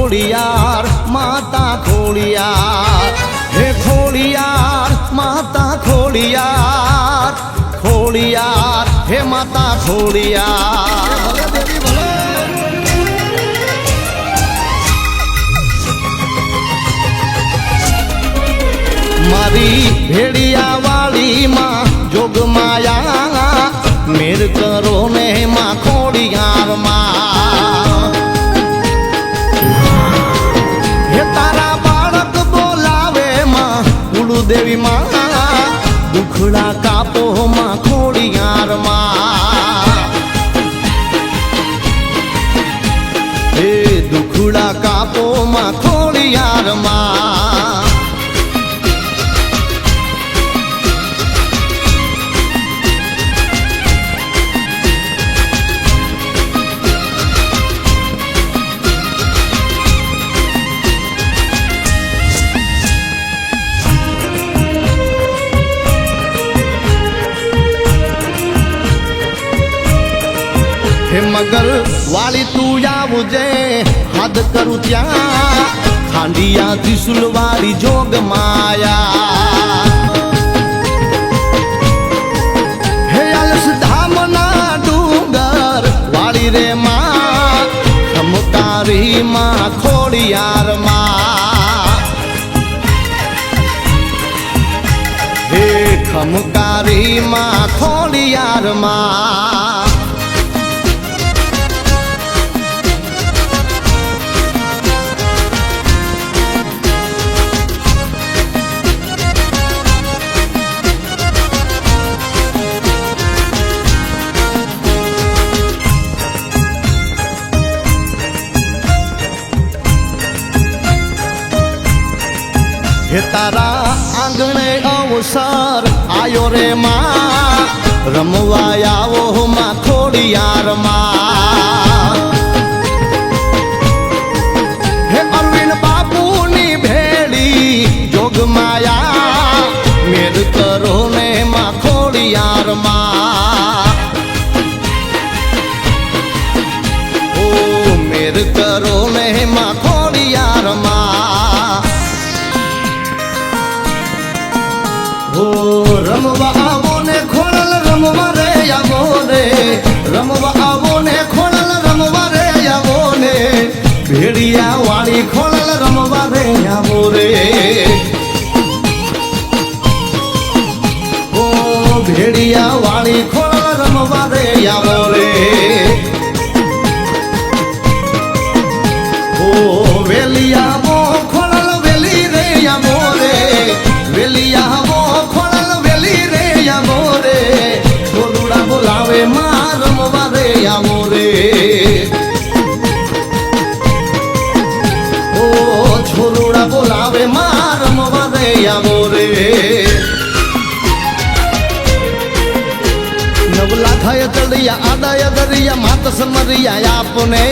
ખોડિયાર માતા ખોડિયાર હે ખોડિયાર માતા ખોડિયાર ખોડિયાર હે માતા ખોડિયાર મારી ભેડિયા વાળી માં જોગ માયા મેર કરો ને માં ખોડિયાર માં હે તારા બાળક બોલાવે માં કુળદેવી માં દુખડા કાપો માં ખોડિયાર માં હે દુખડા કાપો માં ખોડિયાર માં મગર વાળી તું આવજે હાથ કરું ત્યાં ખાંડિયા ત્રિશુલ વાળી જોગ માયા હે અલસ ધામના ડુંગર વાળી રે માં ખમકારી માં ખોડિયાર માં હે ખમકારી માં ખોડિયાર માં હે તારા આંગણે અવસર આયો રે માં રમવા આવો માં ખોડિયાર માં હે અરવિંદ બાપુની ભેડી જોગ માયા મેર કરો ને માં ખોડિયાર માં ઓ મેર કરો ને માં ખોડિયાર માં રમવા આવો ને ખોડલ રમવા રે આવો રે રમવા આવો ને ખોડલ રમવા રે આવો ને ભેડિયા વાળી ખોડલ રમવા રે આવો રે ઓ ભેડિયા વાળી ખોડલ રમવા રે આવો રે ઓ વેલિયા ખોડલ વેલી રે આવો રે વેલિયા બોલાવે માં રમવા રે આવો રે ઓ છોરુડા બોલાવે માં રમવા રે આવો રે નવલા થાય ચડિયા આડાયા દરિયા માત સમરિયા આપને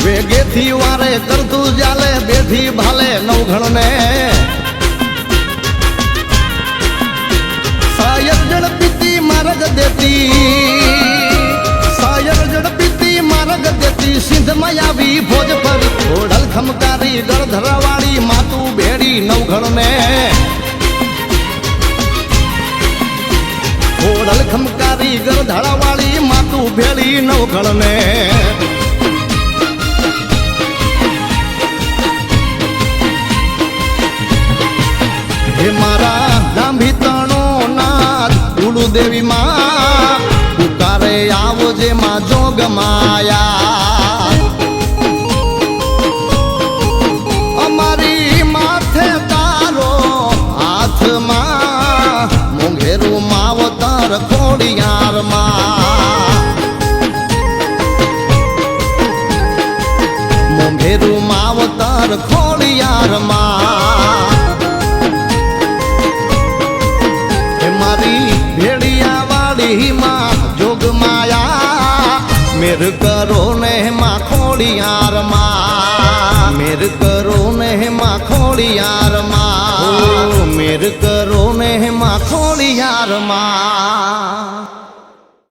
વેગેથી વારે કરતું જાલે બેથી ભાલે નવઘણ ને સાયર ઝડપીતી માર્ગ દેતી સાયર ઝડપીતી માર્ગ દેતી સિંધમાં આવી ભોજપરી ઓઢલ ખમકારી ગળધરાવાળી માતું ભેડી નવઘણ ને ઓઢલ ખમકારી ગળધરાવાળી માતું ભેડી નવઘણ ને હે મારા લાંબી તણો દેવી માં પુકારે આવજે માં જોગ માયા અમારી માથે તારો હાથમાં મોંઘેરું માવતર ખોડિયાર માં મોંઘેરું માવતર ખોડિયાર માં ભેડિયા વાળી માં જોગ માયા મેર કરો ને માં ખોડિયાર માં મેર કરો ને માં ખોડિયાર માં મેર કરો ને માં ખોડિયાર માં